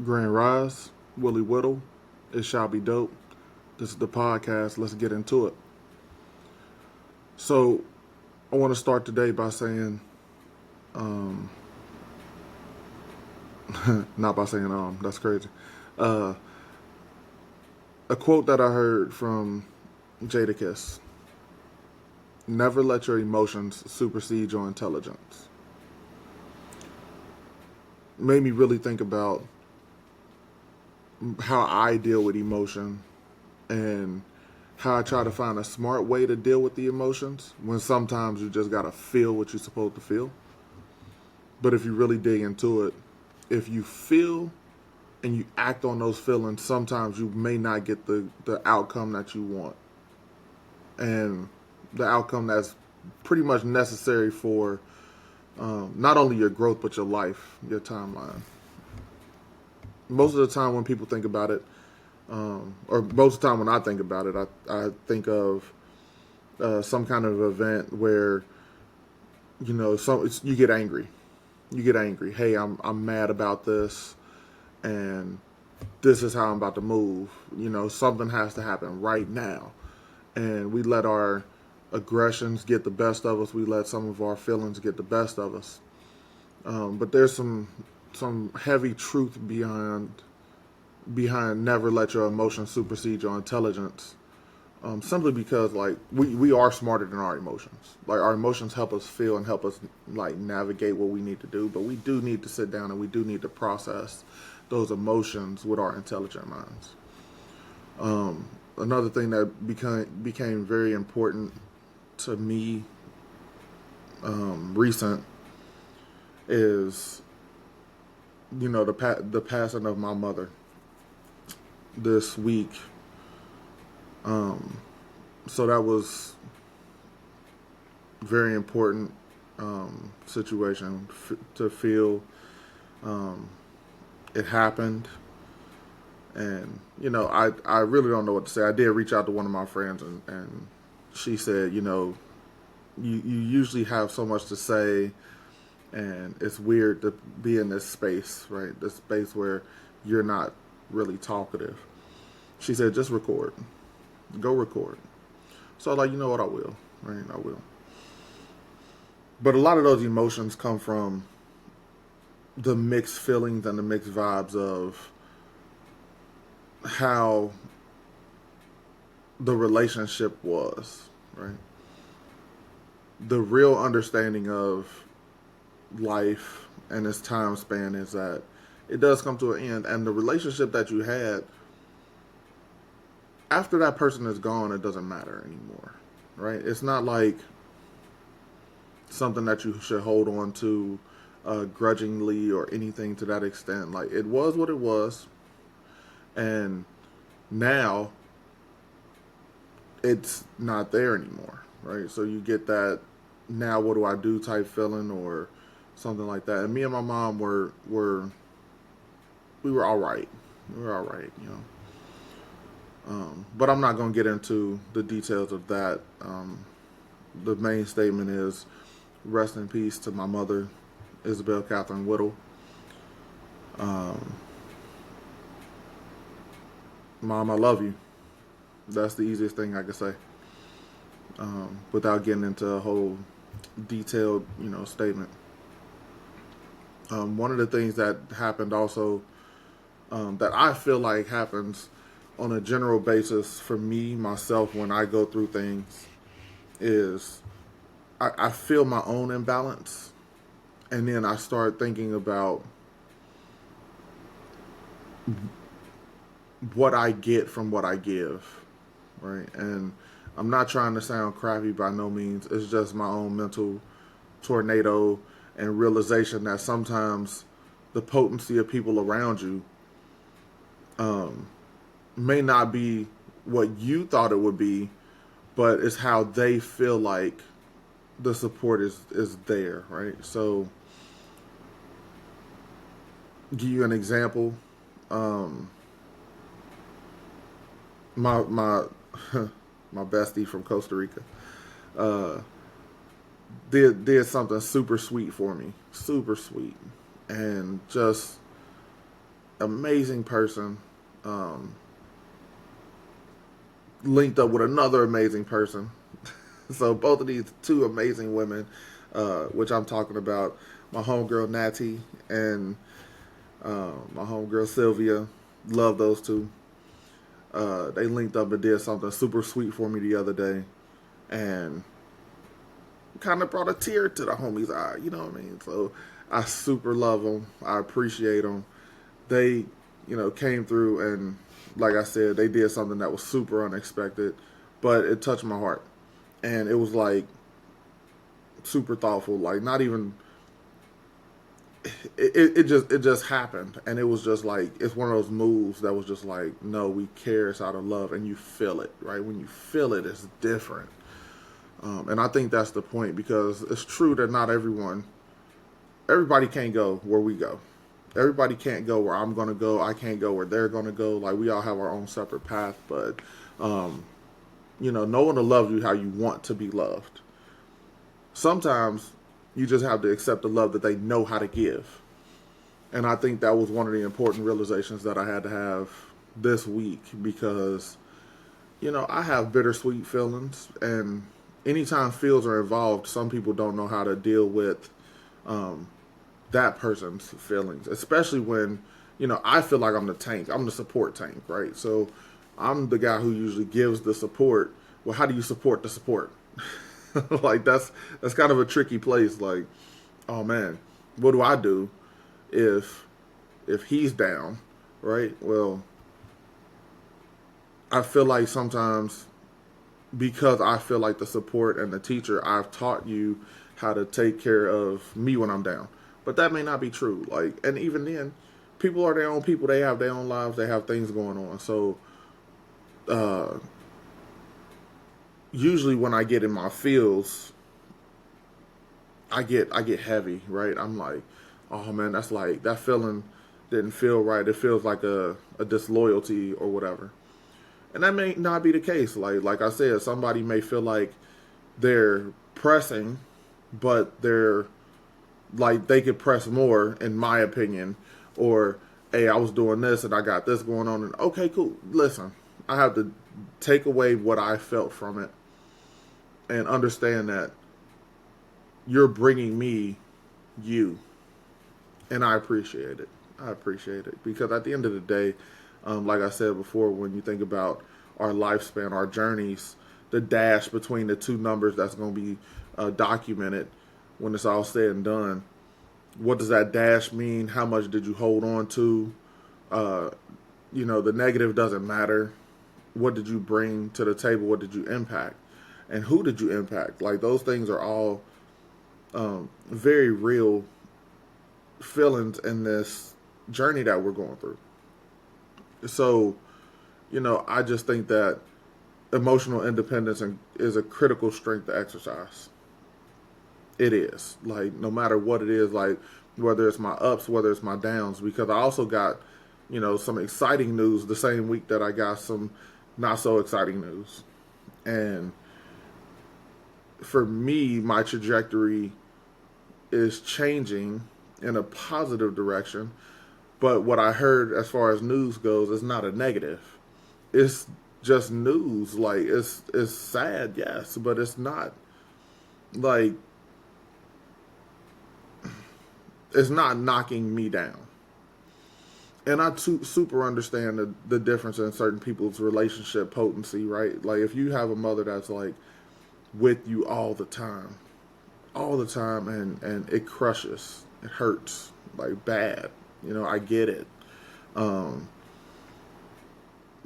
Grand Rise, Willie Whittle. It shall be dope. This is the podcast. Let's get into it. So, I want to start today by saying, um, not by saying that's crazy. Uh, a quote that I heard from Jadakiss: "Never let your emotions supersede your intelligence." Made me really think about how I deal with emotion and how I try to find a smart way to deal with the emotions when sometimes you just gotta feel what you're supposed to feel. But if you really dig into it, if you feel and you act on those feelings, sometimes you may not get the outcome that you want. And the outcome that's pretty much necessary for not only your growth, but your life, your timeline. Most of the time when people think about it, or most of the time when I think about it, I think of some kind of event where you get angry. You get angry. Hey, I'm mad about this, and this is how I'm about to move. Something has to happen right now, and we let our aggressions get the best of us. We let some of our feelings get the best of us. But there's some heavy truth behind never let your emotions supersede your intelligence. Simply because we are smarter than our emotions. Like our emotions help us feel and help us navigate what we need to do, but we do need to sit down and we do need to process those emotions with our intelligent minds. Another thing that became very important to me recent is the passing of my mother this week. So that was very important situation to feel. It happened, and I really don't know what to say. I did reach out to one of my friends, and she said, you usually have so much to say, and it's weird to be in this space, right? This space where you're not really talkative. She said, just record, go record. So I'm like, you know what, I will, right? I will. But a lot of those emotions come from the mixed feelings and the mixed vibes of how the relationship was, right? The real understanding of life and its time span is that it does come to an end, and the relationship that you had after that person is gone, it doesn't matter anymore, right? It's not like something that you should hold on to grudgingly or anything to that extent. Like it was what it was, and now it's not there anymore, right? So you get that now what do I do type feeling or something like that. And me and my mom we were all right. We were all right. But I'm not going to get into the details of that. The main statement is rest in peace to my mother, Isabel Catherine Whittle. Um, Mom, I love you. That's the easiest thing I could say without getting into a whole detailed, statement. One of the things that happened also that I feel like happens on a general basis for me, myself, when I go through things is I feel my own imbalance. And then I start thinking about what I get from what I give, right? And I'm not trying to sound crappy by no means. It's just my own mental tornado and realization that sometimes the potency of people around you may not be what you thought it would be, but it's how they feel like the support is there, right? So, give you an example. Um, my my bestie from Costa Rica uh, did something super sweet for me, super sweet, and just amazing person, linked up with another amazing person. So both of these two amazing women, which I'm talking about, my homegirl Natty and my homegirl Sylvia, love those two. They linked up and did something super sweet for me the other day, and kind of brought a tear to the homie's eye. You know what I mean? So I super love them. I appreciate them. They, came through and, like I said, they did something that was super unexpected, but it touched my heart, and it was like super thoughtful. Like not even it just happened, and it was just like it's one of those moves that was just like, no, we care, it's out of love, and you feel it, right? When you feel it, it's different. And I think that's the point, because it's true that not everybody can't go where we go. Everybody can't go where I'm going to go. I can't go where they're going to go. Like, we all have our own separate path, but, no one will love you how you want to be loved. Sometimes you just have to accept the love that they know how to give. And I think that was one of the important realizations that I had to have this week, because, I have bittersweet feelings, and anytime feels are involved, some people don't know how to deal with that person's feelings, especially when, I feel like I'm the tank. I'm the support tank, right? So I'm the guy who usually gives the support. Well, how do you support the support? Like that's kind of a tricky place. Like, oh man, what do I do if he's down, right? Well, I feel like sometimes, because I feel like the support and the teacher, I've taught you how to take care of me when I'm down. But that may not be true. Like, and even then, people are their own people. They have their own lives. They have things going on. So, usually when I get in my feels, I get heavy, right? I'm like, oh man, that's like, that feeling didn't feel right. It feels like a disloyalty or whatever. And that may not be the case. Like I said, somebody may feel like they're pressing, but they're like, they could press more, in my opinion. Or, hey, I was doing this and I got this going on, and okay, cool. Listen, I have to take away what I felt from it and understand that you're bringing me you, and I appreciate it. I appreciate it, because at the end of the day, like I said before, when you think about our lifespan, our journeys, the dash between the two numbers that's going to be documented when it's all said and done, what does that dash mean? How much did you hold on to? The negative doesn't matter. What did you bring to the table? What did you impact? And who did you impact? Like, those things are all very real feelings in this journey that we're going through. So, I just think that emotional independence is a critical strength to exercise. It is. Like, no matter what it is, like, whether it's my ups, whether it's my downs, because I also got, some exciting news the same week that I got some not so exciting news. And for me, my trajectory is changing in a positive direction. But what I heard as far as news goes is not a negative. It's just news. Like, it's sad, yes, but it's not like, it's not knocking me down. And I super understand the difference in certain people's relationship potency, right? Like, if you have a mother that's like with you all the time, and it crushes, it hurts, like, bad. I get it.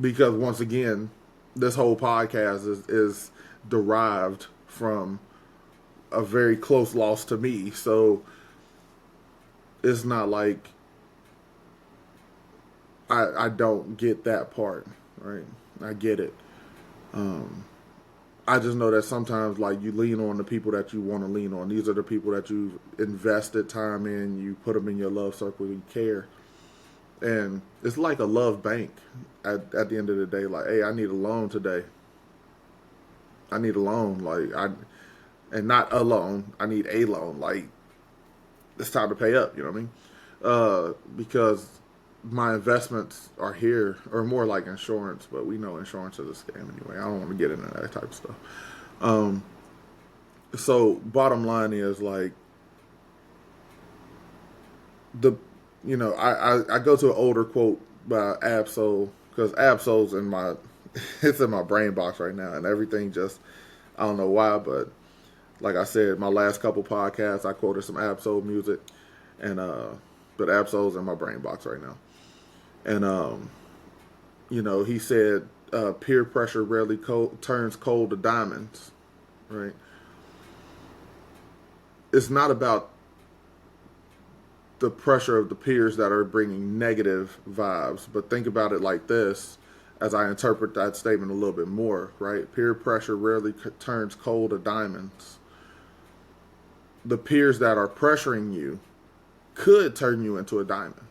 Because once again, this whole podcast is derived from a very close loss to me. So it's not like I don't get that part, right? I get it. I just know that sometimes, like, you lean on the people that you want to lean on. These are the people that you've invested time in. You put them in your love circle. You care. And it's like a love bank at the end of the day. Like, hey, I need a loan today. I need a loan. And not a loan. I need a loan. Like, it's time to pay up. You know what I mean? Because my investments are here, or more like insurance, but we know insurance is a scam anyway. I don't want to get into that type of stuff. Um, so bottom line is like the, I go to an older quote by Absol because Absol's in my, it's in my brain box right now, and everything just, I don't know why, but like I said, my last couple podcasts, I quoted some Absol music, and but Absol's in my brain box right now, and he said peer pressure rarely turns coal to diamonds, right? It's not about the pressure of the peers that are bringing negative vibes, but think about it like this, as I interpret that statement a little bit more, right? Peer pressure rarely turns coal to diamonds. The peers that are pressuring you could turn you into a diamond.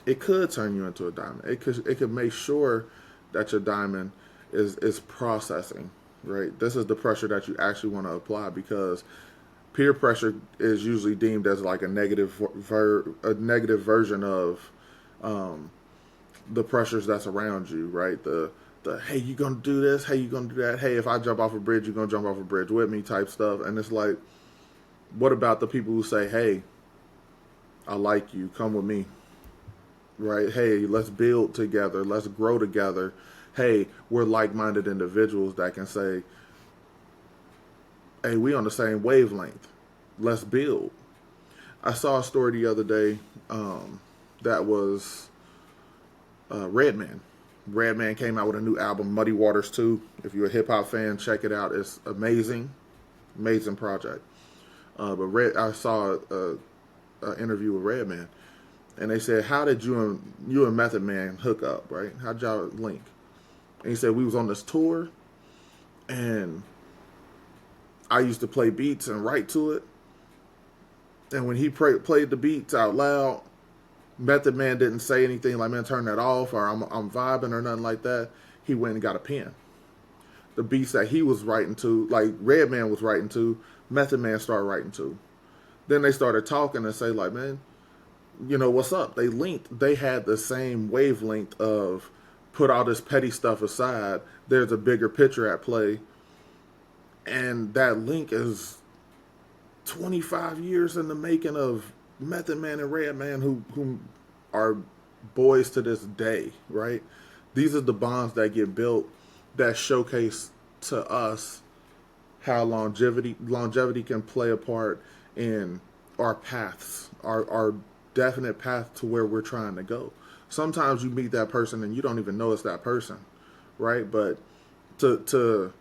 It could turn you into a diamond. It could make sure that your diamond is processing, right? This is the pressure that you actually want to apply, because peer pressure is usually deemed as like a negative version of the pressures that's around you, right? The hey, you gonna do this? Hey, you gonna do that? Hey, if I jump off a bridge, you gonna jump off a bridge with me? Type stuff. And it's like, what about the people who say, hey, I like you, come with me, right? Hey, let's build together, let's grow together. Hey, we're like-minded individuals that can say, hey, we on the same wavelength. Let's build. I saw a story the other day that was Redman. Redman came out with a new album, Muddy Waters 2. If you're a hip hop fan, check it out. It's amazing, amazing project. But I saw a interview with Redman, and they said, "How did you and Method Man hook up? Right? How'd y'all link?" And he said, "We was on this tour, and I used to play beats and write to it. And when he played the beats out loud, Method Man didn't say anything like, man, turn that off, or I'm vibing, or nothing like that. He went and got a pen. The beats that he was writing to, like Redman was writing to, Method Man started writing to. Then they started talking and say, like, man, what's up? They linked. They had the same wavelength of put all this petty stuff aside. There's a bigger picture at play. And that link is 25 years in the making of Method Man and Redman, who are boys to this day, right? These are the bonds that get built that showcase to us how longevity can play a part in our paths, our definite path to where we're trying to go. Sometimes you meet that person and you don't even know it's that person, right? But to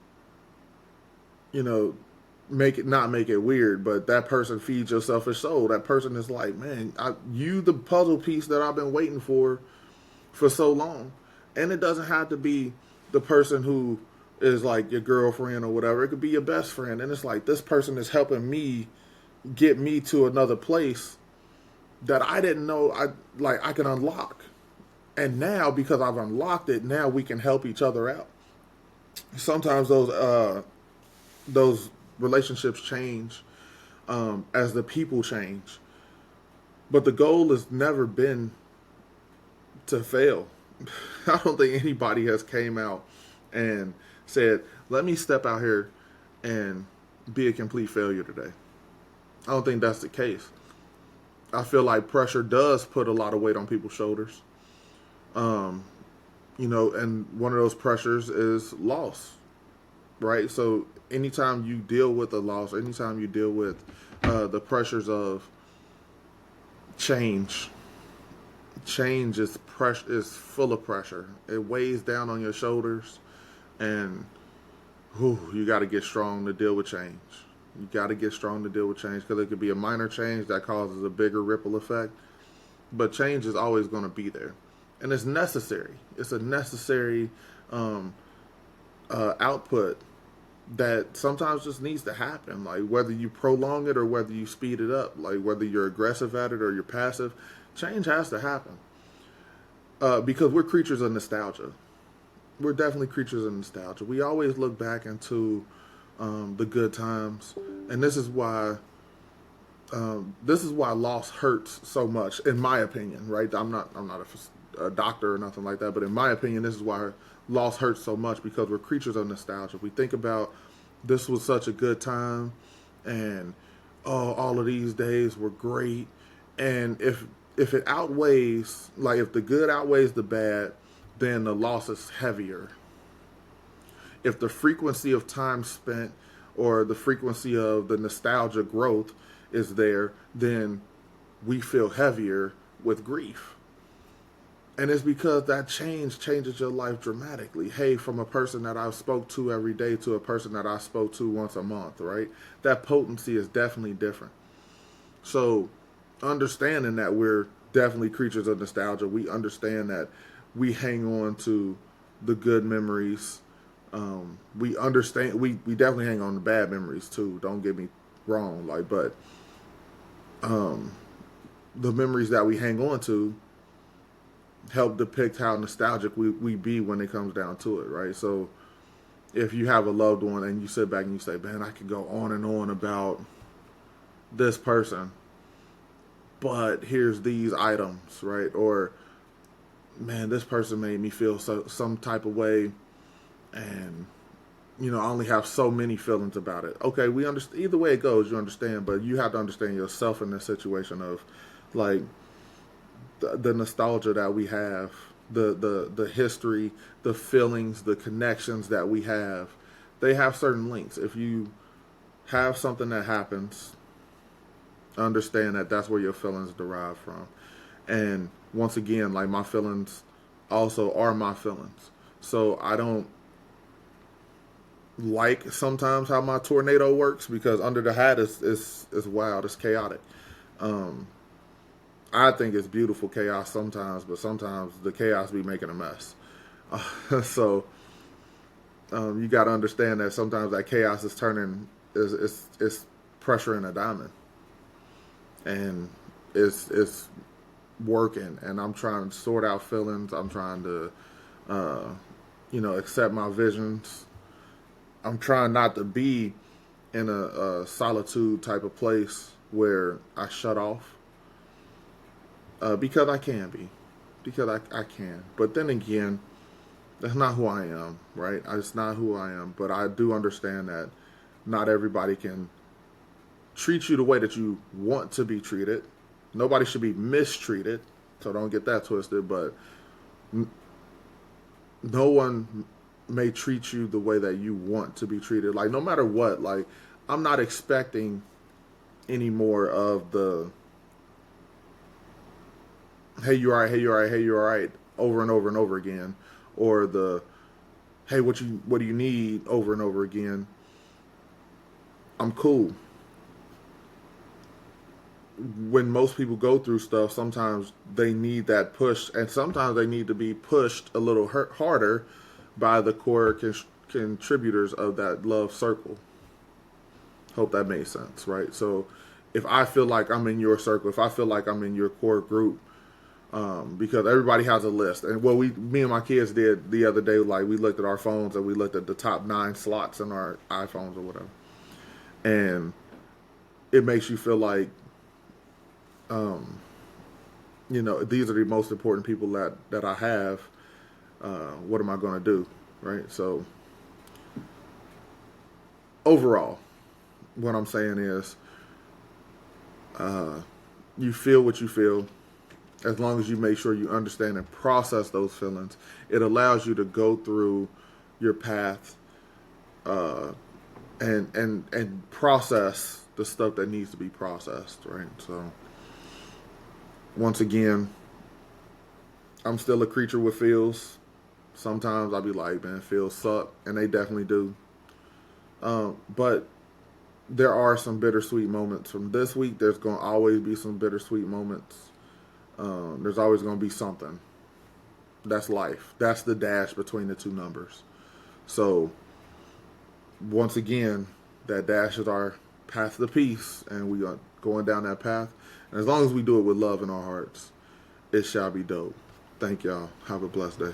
make it weird, but that person feeds your selfish soul. That person is like, man, you the puzzle piece that I've been waiting for so long. And it doesn't have to be the person who is like your girlfriend or whatever. It could be your best friend. And it's like, this person is helping me get me to another place that I didn't know I can unlock. And now, because I've unlocked it, now we can help each other out. Sometimes those relationships change as the people change, but the goal has never been to fail. I don't think anybody has came out and said, let me step out here and be a complete failure today. I don't think that's the case. I feel like pressure does put a lot of weight on people's shoulders. And one of those pressures is loss, right? So anytime you deal with a loss, anytime you deal with the pressures of change is full of pressure. It weighs down on your shoulders, and you got to get strong to deal with change. You got to get strong to deal with change, because it could be a minor change that causes a bigger ripple effect. But change is always going to be there, and it's necessary. It's a necessary output that sometimes just needs to happen. Like whether you prolong it or whether you speed it up, like whether you're aggressive at it or you're passive, change has to happen. Because we're creatures of nostalgia. We're definitely creatures of nostalgia. We always look back into the good times, and this is why This is why loss hurts so much, in my opinion. Right? I'm not a doctor or nothing like that, but in my opinion, this is why loss hurts so much, because we're creatures of nostalgia. We think about, this was such a good time, and oh, all of these days were great. And if it outweighs, like if the good outweighs the bad, then the loss is heavier. If the frequency of time spent, or the frequency of the nostalgia growth is there, then we feel heavier with grief. And it's because that change changes your life dramatically. Hey, from a person that I spoke to every day to a person that I spoke to once a month, right? That potency is definitely different. So, understanding that we're definitely creatures of nostalgia, we understand that we hang on to the good memories. We understand, we definitely hang on to bad memories too. Don't get me wrong, like, but the memories that we hang on to help depict how nostalgic we be when it comes down to it, right? So if you have a loved one and you sit back and you say, man, I could go on and on about this person, but here's these items, right? Or, man, this person made me feel some type of way, and I only have so many feelings about it. Okay, we understand. Either way it goes, you understand, but you have to understand yourself in this situation of, like, the nostalgia that we have, the history, the feelings, the connections that we have. They have certain links. If you have something that happens, understand that that's where your feelings derive from. And once again, like, my feelings also are my feelings. So I don't like sometimes how my tornado works, because under the hat is wild, it's chaotic. I think it's beautiful chaos sometimes, but sometimes the chaos be making a mess. So you got to understand that sometimes that chaos is turning is pressure in a diamond, and it's working. And I'm trying to sort out feelings. I'm trying to accept my visions. I'm trying not to be in a solitude type of place where I shut off, because I can be, because I can. But then again, that's not who I am, right? It's not who I am. But I do understand that not everybody can treat you the way that you want to be treated. Nobody should be mistreated, so don't get that twisted. But no one may treat you the way that you want to be treated. Like, no matter what, like, I'm not expecting any more of the, hey, you all right, hey, you all right, hey, you all right, over and over and over again, or the, hey, what do you need, over and over again. I'm cool. When most people go through stuff, sometimes they need that push, and sometimes they need to be pushed a little harder by the core contributors of that love circle. Hope that made sense, right? So if I feel like I'm in your circle, if I feel like I'm in your core group, because everybody has a list. And what me and my kids did the other day, like, we looked at our phones and we looked at the top 9 slots in our iPhones or whatever. And it makes you feel like, these are the most important people that I have. What am I going to do, right? So overall, what I'm saying is, you feel what you feel. As long as you make sure you understand and process those feelings, it allows you to go through your path, and process the stuff that needs to be processed, right? So once again, I'm still a creature with feels. Sometimes I'll be like, man, feels suck, and they definitely do. But there are some bittersweet moments from this week. There's going to always be some bittersweet moments. There's always going to be something. That's life. That's the dash between the two numbers. So once again, that dash is our path to peace, and we are going down that path. And as long as we do it with love in our hearts, it shall be dope. Thank y'all. Have a blessed day.